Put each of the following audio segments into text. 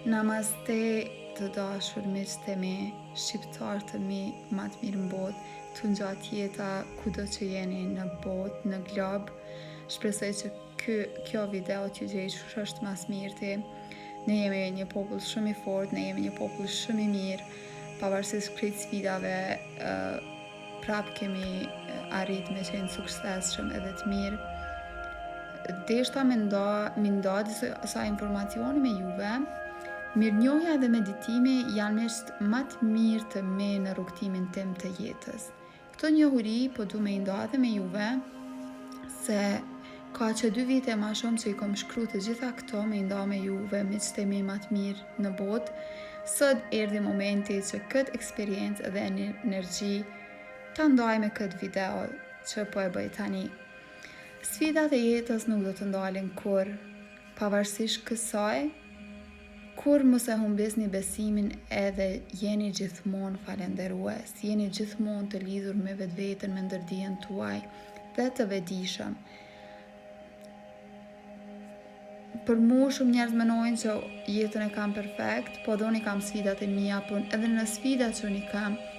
Namaste të dashur miqtë e mi, shqiptar të mi ma të mirë në botë, të ngjatë jeta kudo që jeni në botë, në glob. Shpresoj që kjo video t'ju gjej që është mas mirëti. Ne jemi një popull shumë i fort, ne jemi një popull shumë i mirë, pavarësisht krejt sfidave, prap kemi arrit me qenë suksesshëm edhe të mirë. Deshta me nda disa informacione me juve. Mirënjohja dhe meditimi janë mishtë më të mirë të me në rrugtimin tim të jetës. Këto njohuri po du me nda dhe me juve, se ka që 2 vite ma shumë që i kom shkru të gjitha këto me nda me juve, miqtë e mi më të mirë në botë. Sot erdhi momenti që këtë eksperiencë dhe energji të ndaj me këtë video që po e bëj tani. Sfidat e jetës nuk do të ndalin kur, pavarësisht kësaj, kur mos e humbisni besimin edhe jeni gjithmonë falenderues, jeni gjithmonë të lidhur me vetveten, me ndërdijen tuaj dhe të vetëdijshëm. Për mu shumë njerëz mendojnë që jetën e kam perfekt, po doni kam sfidat e mia, por edhe në sfidat që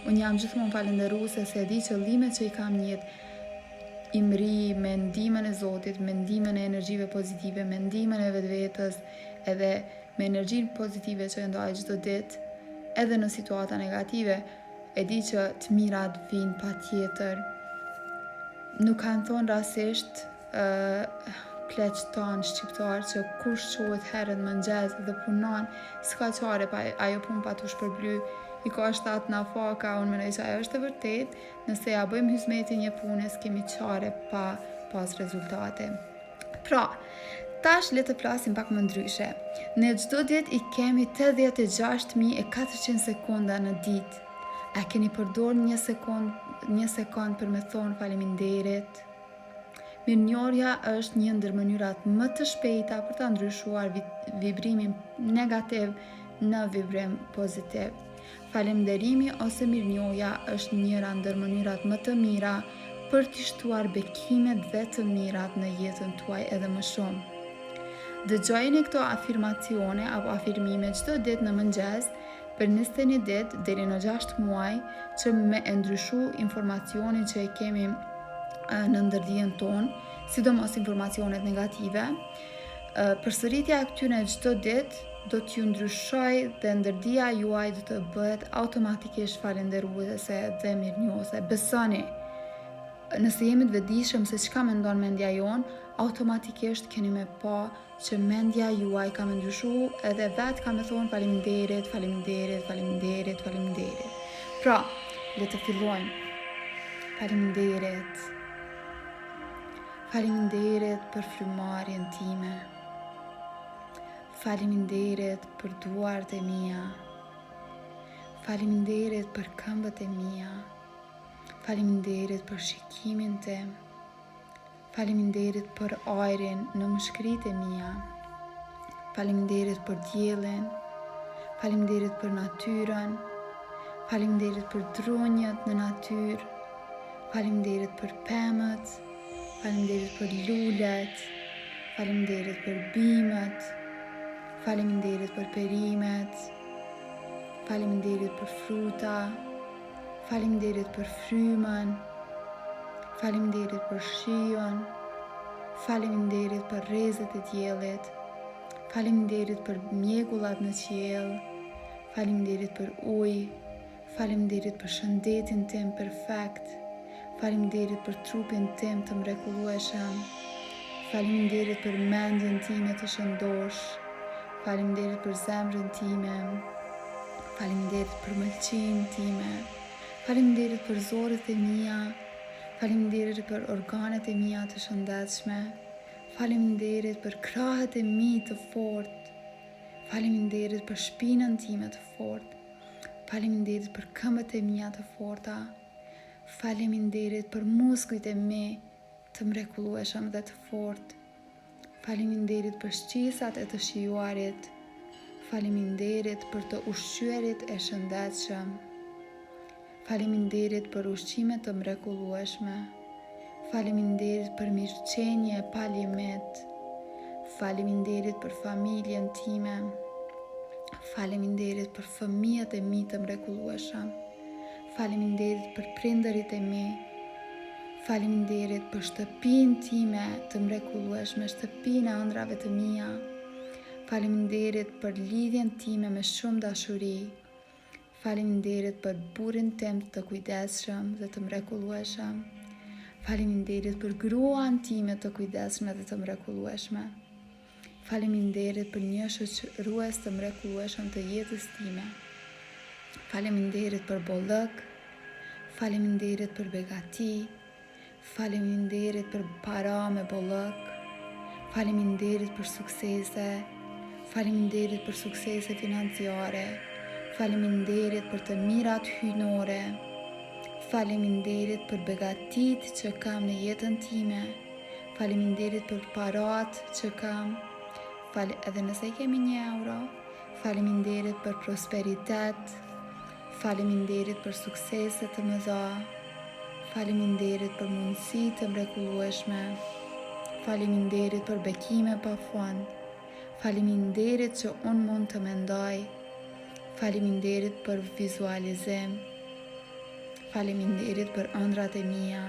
unë jam gjithmonë falenderuese se e di qëllimet që i kam në jetë. I mri me ndihmën e Zotit, me ndihmën e energjive pozitive, me ndihmën e vetvetes, edhe me energjinë pozitive që e ndaj çdo ditë, edhe në situata negative, e di që të mirat vijnë patjetër. Nuk kanë thonë rastisht pleq tanë shqiptar që kush qohet herët mëngjes dhe punon, s'ka qare pa ajo punë pa t'u shpërbly, i ka 7 nafaka, unë mendoj që ajo është e vërtet, nëse ja bëjmë hizmetin një punës, kemi qare pa pas rezultate. Pra, tash le të flasim pak më ndryshe. Ne çdo ditë i kemi 86.400 sekonda në ditë. A keni përdor një sekond për me thonë faleminderit? Mirënjohja është një ndër mënyrat më të shpejta për ta ndryshuar vibrimin negativ në vibrim pozitiv. Falënderimi ose mirënjohja është njëra ndër mënyrat më të mira për të shtuar bekimet dhe të mirat në jetën tuaj edhe më shumë. Dëgjojeni këto afirmacione apo afirmime çdo ditë në mëngjes për 21 ditë deri në 6 muaj, që me ndryshu informacionin që e kemi në ndërdijen tonë, sidomos informacionet negative. Përsëritja e këtyre çdo ditë do t'ju ndryshoj dhe ndërdija juaj do të bëhet automatikisht falenderuese dhe mirënjohëse. Besoni, nëse jemi të vetëdijshëm se çka mendon mendja jonë, automatikisht keni me pa që mendja juaj ka me ndryshu edhe vetë ka me thonë faleminderit, faleminderit, faleminderit, faleminderit. Pra, le të fillojmë. Faleminderit. Faleminderit për frymarrjen time. Faleminderit për duart e mia. Faleminderit për këmbët e mia. Faleminderit për shikimin tim. Faleminderit për ajrin në mushkëritë e mia. Faleminderit për diellin. Faleminderit për natyrën. Faleminderit për dronjët në natyrë. Faleminderit për pemët. Faleminderit për lulet. Faleminderit për bimët. Faleminderit për perimet. Faleminderit për fruta. Faleminderit për frymën. Faleminderit për shiun. Faleminderit për rrezet e diellit. Faleminderit për mjekullat në qiell. Faleminderit për ujë. Faleminderit për shëndetin tim perfekt. Faleminderit për trupin tim të mrekullueshëm. Faleminderit për mendjen time të shëndosh. Faleminderit për zemrën time. Faleminderit për mëlçimin time. Faleminderit për zorët e mia. Faleminderit për organet e mia të shëndetshme. Faleminderit për krahët e mi të fortë. Faleminderit për shpinën time të fortë. Faleminderit për këmbët e mia të forta. Faleminderit për muskujt e mi të mrekullueshëm dhe të fortë. Faleminderit për shqisat e të shijuarit. Faleminderit për të ushqyerit e shëndetshëm. Faleminderit për ushqimet të mrekullueshme. Faleminderit për mirëqenie e pa limit. Faleminderit për familjen time. Faleminderit për fëmijët e mi të mrekullueshëm. Faleminderit për prindërit e mi. Faleminderit për shtëpinë time të mrekullueshme, shtëpinë e ëndrave të mia. Faleminderit për lidhjen time me shumë dashuri. Faleminderit për burrin tim të kujdesshëm dhe të mrekullueshëm. Faleminderit për gruan time të kujdesshme dhe të mrekullueshme. Faleminderit për një shoqërues të mrekullueshëm të jetës time. Faleminderit për bollëk. Faleminderit për begati. Faleminderit për para me bollëk. Faleminderit për suksese. Faleminderit për suksese financiare. Faleminderit për të mirat hyjnore. Faleminderit për begatit që kam në jetën time. Faleminderit për parat që kam. Edhe nëse kemi €1. Faleminderit për prosperitet. Faleminderit për suksese të mëdha. Faleminderit për mundësi të mrekullueshme. Faleminderit për bekime pa fund. Faleminderit që unë mund të mendoj. Faleminderit për vizualizim. Faleminderit për ëndrat e mia.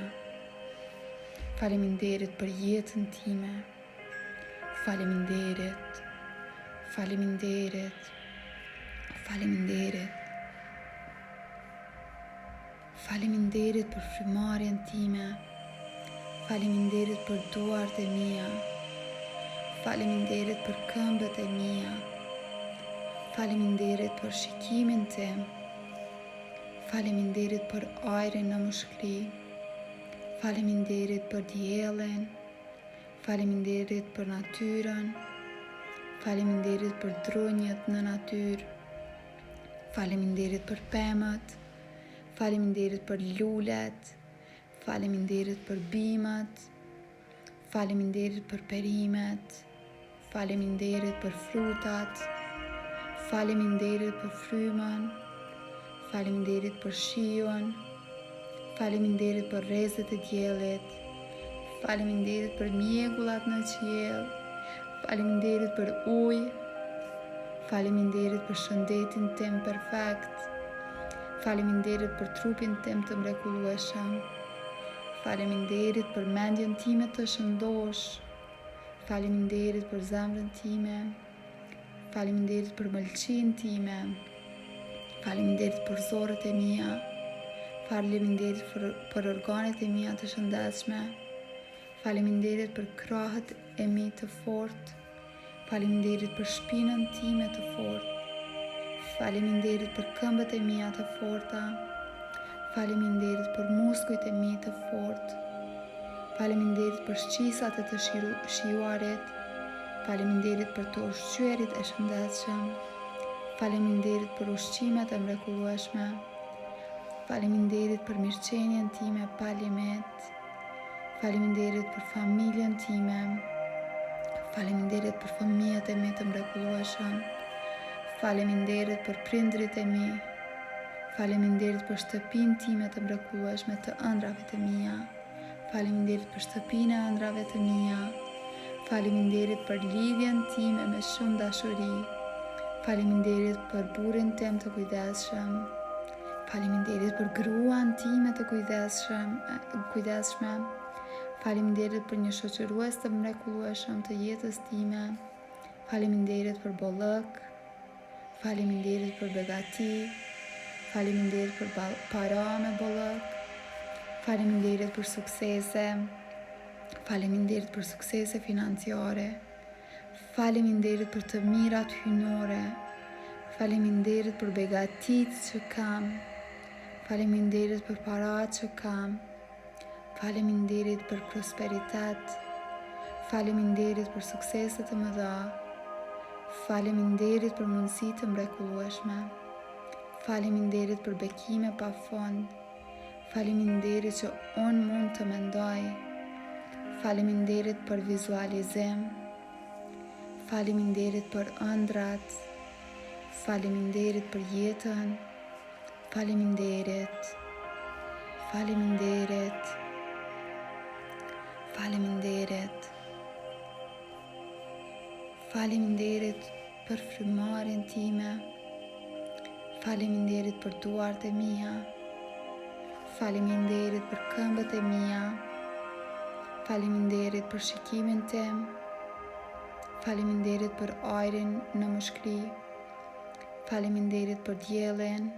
Faleminderit për jetën time. Faleminderit. Faleminderit. Faleminderit. Faleminderit për frymarrjen time. Faleminderit për duart e mia. Faleminderit për këmbët e mia. Faleminderit për shikimin tim. Faleminderit për ajrin në mushkëri. Faleminderit për diellin. Faleminderit për natyrën. Faleminderit për drunjët në natyrë. Faleminderit për pemët. Faleminderit për lulet. Faleminderit për bimët. Faleminderit për perimet. Faleminderit për frutat. Faleminderit për frymën. Faleminderit për shiun. Faleminderit për rrezet e diellit. Faleminderit për mjegullat në qiell. Faleminderit për ujë. Faleminderit për shëndetin tim perfekt. Faleminderit për trupin tim të mrekullueshëm. Faleminderit për mendjen time të shëndosh. Faleminderit për zemrën time. Faleminderit për mëlçinë time. Faleminderit për zorët e mia. Faleminderit për organet e mia të shëndetshme. Faleminderit për krahët e mi të fortë. Faleminderit për shpinën time të fortë. Faleminderit për këmbët e mia të forta. Faleminderit për muskujt e mi të fortë. Faleminderit për shqisat e të shijuarit. Faleminderit për të ushqyerit e shëndetshëm. Faleminderit për ushqimet e mrekullueshme. Faleminderit për mirëqenien time pa limit. Faleminderit për familjen time. Faleminderit për fëmijët e mi të mrekullueshëm. Faleminderit për prindrit e mi. Faleminderit për shtëpinë time të mrekullueshme të ëndrave të mia. Faleminderit për shtëpinë e ëndrave të mia. Faleminderit për lidhjen time me shumë dashuri. Faleminderit për burrin tim të kujdesshëm. Faleminderit për gruan time të kujdesshme. Faleminderit për një shoqërues të mrekullueshëm të jetës time. Faleminderit për bollëk. Faleminderit për begati. Faleminderit për para me bollëk. Faleminderit për suksese. Faleminderit për suksese financiare. Faleminderit për të mirat hyjnore. Faleminderit për begatit që kam. Faleminderit për parat që kam. Faleminderit për prosperitet. Faleminderit për suksese të mëdha. Faleminderit për mundësi të mrekullueshme. Faleminderit për bekime pa fund. Faleminderit që unë mund të mendoj. Faleminderit për vizualizim. Faleminderit për ëndrat. Faleminderit për jetën. Faleminderit. Faleminderit. Faleminderit. Faleminderit për frymarrjen time. Faleminderit për duart e mia. Faleminderit për këmbët e mia. Faleminderit për shikimin tim. Faleminderit për ajrin në mushkëri. Faleminderit për diellin.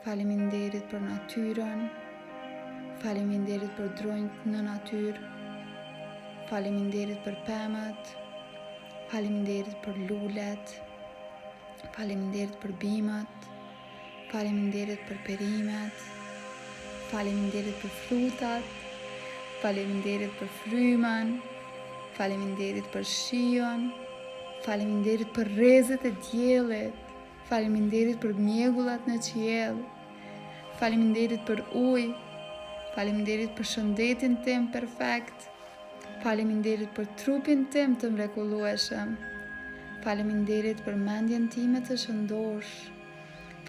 Faleminderit për natyrën. Faleminderit për dronjt në natyrë. Faleminderit për pemët. Faleminderit për lulet. Faleminderit për bimët. Faleminderit për perimet. Faleminderit për frutat. Faleminderit për frymën. Faleminderit për shion. Faleminderit për rrezet e diellit. Faleminderit për mjegullat në qiell. Faleminderit për ujë. Faleminderit për shëndetin tim perfekt. Faleminderit për trupin tim të mrekullueshëm. Faleminderit për mendjen time të shëndosh.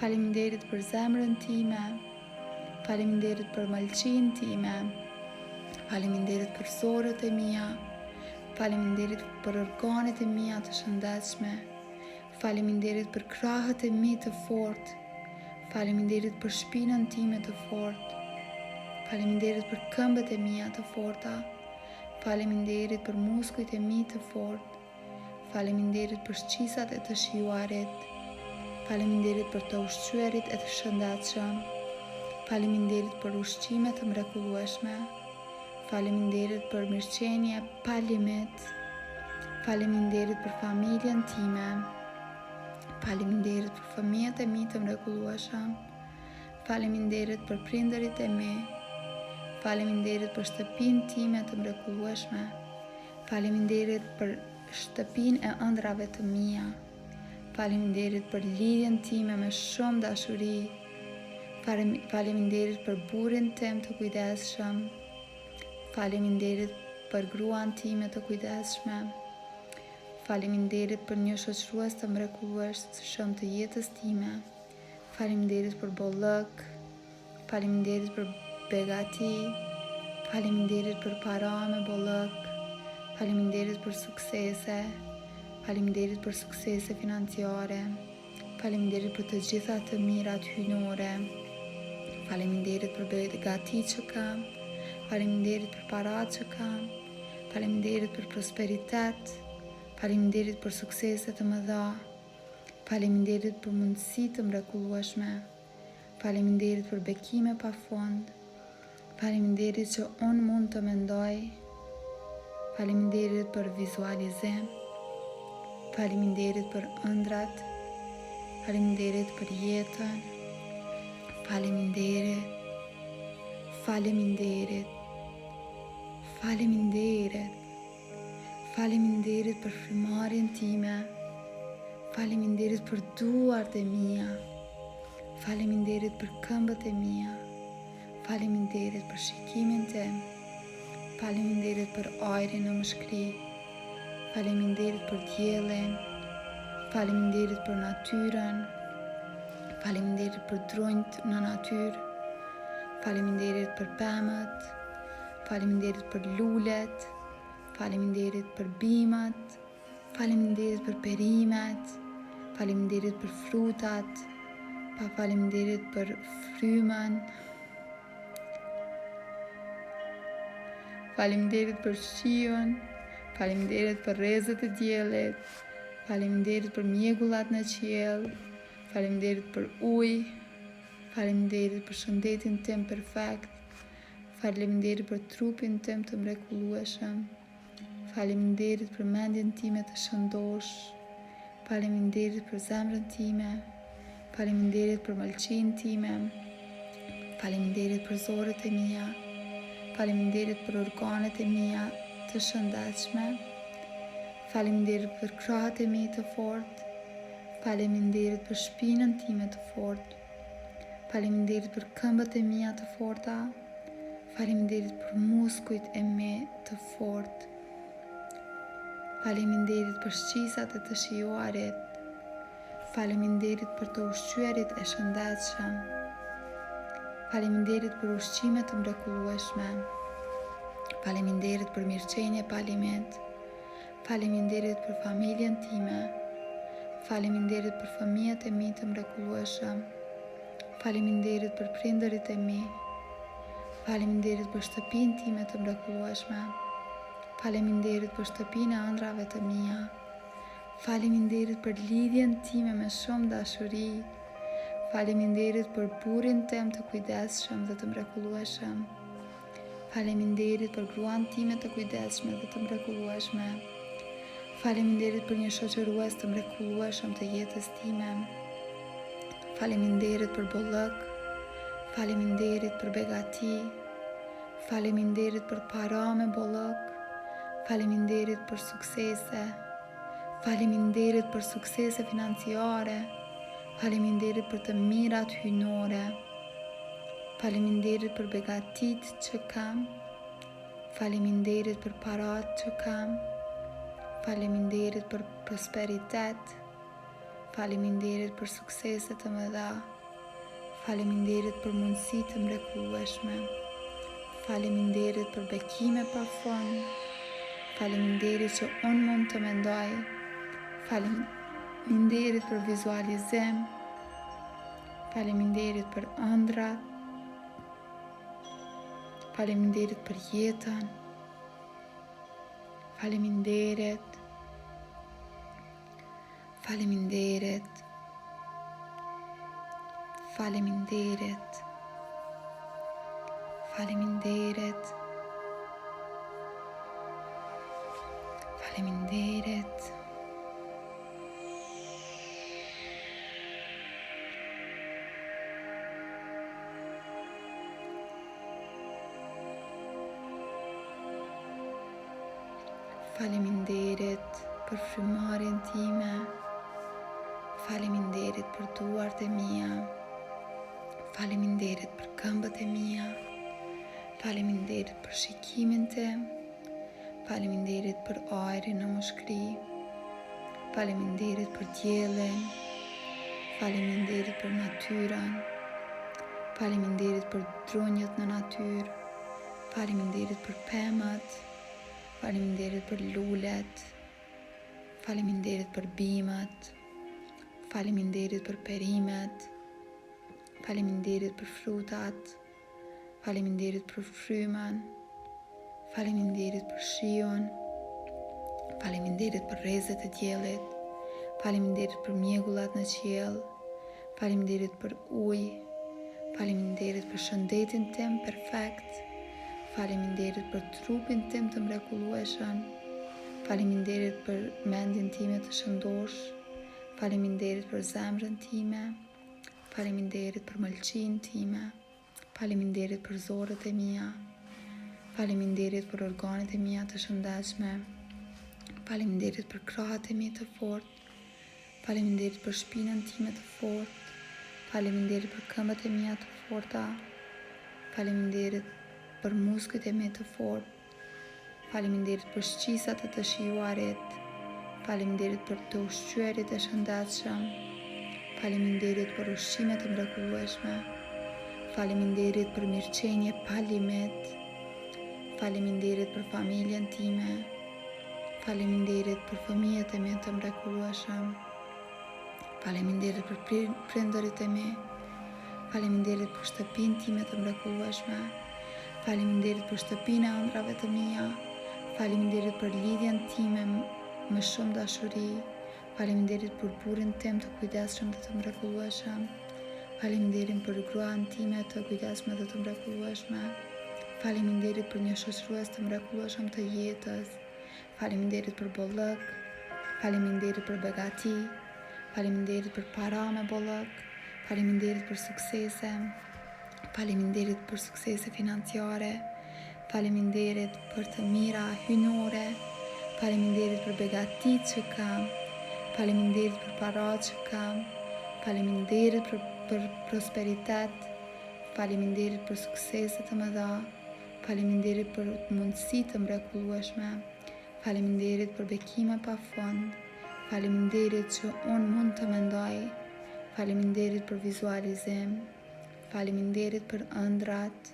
Faleminderit për zemrën time. Faleminderit për malqinë time. Faleminderit për zorët e mia. Faleminderit për organet e mia të shëndetshme. Faleminderit për krahët e mi të fortë. Faleminderit për shpinën time të fortë. Faleminderit për këmbët e mia të forta. Faleminderit për muskujt e mi të fortë. Faleminderit për shqisat e të shijuarit. Faleminderit për të ushqyerit e të shëndetshëm. Faleminderit për ushqime të mrekullueshme. Faleminderit për mirëqenie pa limit. Faleminderit për familjen time. Faleminderit për fëmijët e mi të mrekullueshëm. Faleminderit për prindërit e mi. Faleminderit për shtëpinë time të mrekullueshme. Faleminderit për shtëpinë e ëndrave të mia. Faleminderit për lidhjen time me shumë dashuri. Faleminderit për burrin tim të kujdesshëm. Faleminderit për gruan time të kujdesshme. Faleminderit për një shoqërues të mrekullueshëm të jetës time. Faleminderit për bollëk. Faleminderit për begati. Faleminderit për para me bollëk. Faleminderit për suksese. Faleminderit për suksese financiare. Faleminderit për të gjitha të mirat hyjnore. Faleminderit për begati që kam. Faleminderit për paratë që kam. Faleminderit për prosperitet. Faleminderit për suksese të mëdha. Faleminderit për mundësi të mrekullueshme. Faleminderit për bekime pa fund. Faleminderit që unë mund të mendoj. Faleminderit për vizualizim. Faleminderit për ëndrat. Faleminderit për jetën. Faleminderit. Faleminderit. Faleminderit. Faleminderit për frymarrjen time. Faleminderit për duart e mia. Faleminderit për këmbët e mia. Faleminderit për shikimin tim. Faleminderit për ajrin në mushkëri. Faleminderit për diellin. Faleminderit për natyrën. Faleminderit për dronjt në natyrë. Faleminderit për pemët. Faleminderit për lulet. Faleminderit për bimët. Faleminderit për perimet. Faleminderit për frutat. Faleminderit për frymën. Faleminderit për shion. Faleminderit për rrezet e diellit. Faleminderit për mjegullat në qiell. Faleminderit për ujë. Faleminderit për shëndetin tim perfekt. Faleminderit për trupin tim të mrekullueshëm. Faleminderit për mendjen time të shëndosh. Faleminderit për zemrën time. Faleminderit për malqinë time. Faleminderit për zorët e mia. Faleminderit për organet e mia të shëndetshme. Faleminderit për krahët e mi të fortë. Faleminderit për shpinën time të fortë. Faleminderit për këmbët e mia të forta. Faleminderit për muskujt e mi të fortë. Faleminderit për shqisat e të shijuarit. Faleminderit për të ushqyerit e shëndetshëm. Faleminderit për ushqime të mrekullueshme. Faleminderit për mirëqenie pa limit. Faleminderit për familjen time. Faleminderit për fëmijët e mi të mrekullueshëm. Faleminderit për prindërit e mi. Faleminderit për shtëpinë time të mrekullueshme. Faleminderit për shtëpinë e ëndrave të mia. Faleminderit për lidhjen time me shumë dashuri. Faleminderit për burrin tem të kujdesshëm dhe të mrekullueshëm. Faleminderit për gruan time të kujdesshme dhe të mrekullueshme. Faleminderit për një shoqërues të mrekullueshëm të jetës time. Faleminderit për bollëk. Faleminderit për begati. Faleminderit për para me bollëk. Faleminderit për suksese. Faleminderit për suksese financiare. Faleminderit për të mirat hynore. Faleminderit për begatit që kam. Faleminderit për parat që kam. Faleminderit për prosperitet. Faleminderit për suksese të mëdha. Faleminderit për mundësi të mrekullueshme. Faleminderit për bekime pa fund. Faleminderit që unë mund të mendoj. Faleminderit për vizualizim. Faleminderit për ëndrat. Faleminderit për jetën. Faleminderit. Faleminderit. Faleminderit. Faleminderit. Faleminderit. Faleminderit për frymarrjen time. Faleminderit për duart e mia. Faleminderit për këmbët e mia. Faleminderit për shikimin tim. Faleminderit për ajrin në mushkëri. Faleminderit për diellin. Faleminderit për natyrën. Faleminderit për drunjët në natyrë. Faleminderit për pemët. Faleminderit për lulet. Faleminderit për bimët. Faleminderit për perimet. Faleminderit për frutat. Faleminderit për frymën. Faleminderit për shiun. Faleminderit për rrezet e diellit. Faleminderit për mjegullat në qiell. Faleminderit për ujë. Faleminderit për shëndetin tim perfekt. Faleminderit për trupin tim të mrekullueshëm. Faleminderit për mendjen time të shëndosh. Faleminderit për zemrën time. Faleminderit për mëlçinë time. Faleminderit për zorët e mia. Faleminderit për organet e mia të shëndetshme. Faleminderit për krahët e mi të fortë. Faleminderit për shpinën time të fortë. Faleminderit për këmbët e mia të forta. Faleminderit për muskujt e mi të fortë. Faleminderit për shqisat e të shijuarit. Faleminderit për të ushqyerit e shëndetshëm. Faleminderit për ushqimet të mrekullueshme. Faleminderit për mirëqenie pa limit. Faleminderit për familjen time. Faleminderit për fëmijët e mi të mrekullueshëm. Faleminderit për prindërit e mi. Faleminderit për shtëpinë time të mrekullueshme. Faleminderit për shtëpinë e ëndrave të mia. Faleminderit për lidhjen time me shumë dashuri. Faleminderit për burrin tim të kujdesshëm dhe të mrekullueshëm. Faleminderit për gruan time të kujdesshme dhe të mrekullueshme. Faleminderit për një shoqërues të mrekullueshëm të jetës. Faleminderit për bollëk. Faleminderit për begati. Faleminderit për para me bollëk. Faleminderit për suksese. Faleminderit për suksese financiare. Faleminderit për të mira hynore. Faleminderit për begatit që kam. Faleminderit për parat që kam. Faleminderit për prosperitet. Faleminderit për suksese të mëdha. Faleminderit për mundësi të mrekullueshme. Faleminderit për bekime pa fund. Faleminderit që unë mund të mendoj. Faleminderit për vizualizim. Faleminderit për ëndrat.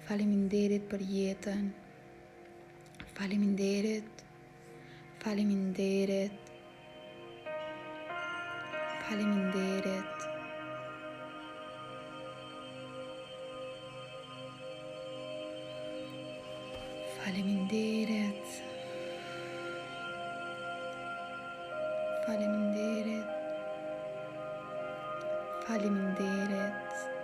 Faleminderit për jetën. Faleminderit. Faleminderit. Faleminderit. Faleminderit. Faleminderit. Faleminderit.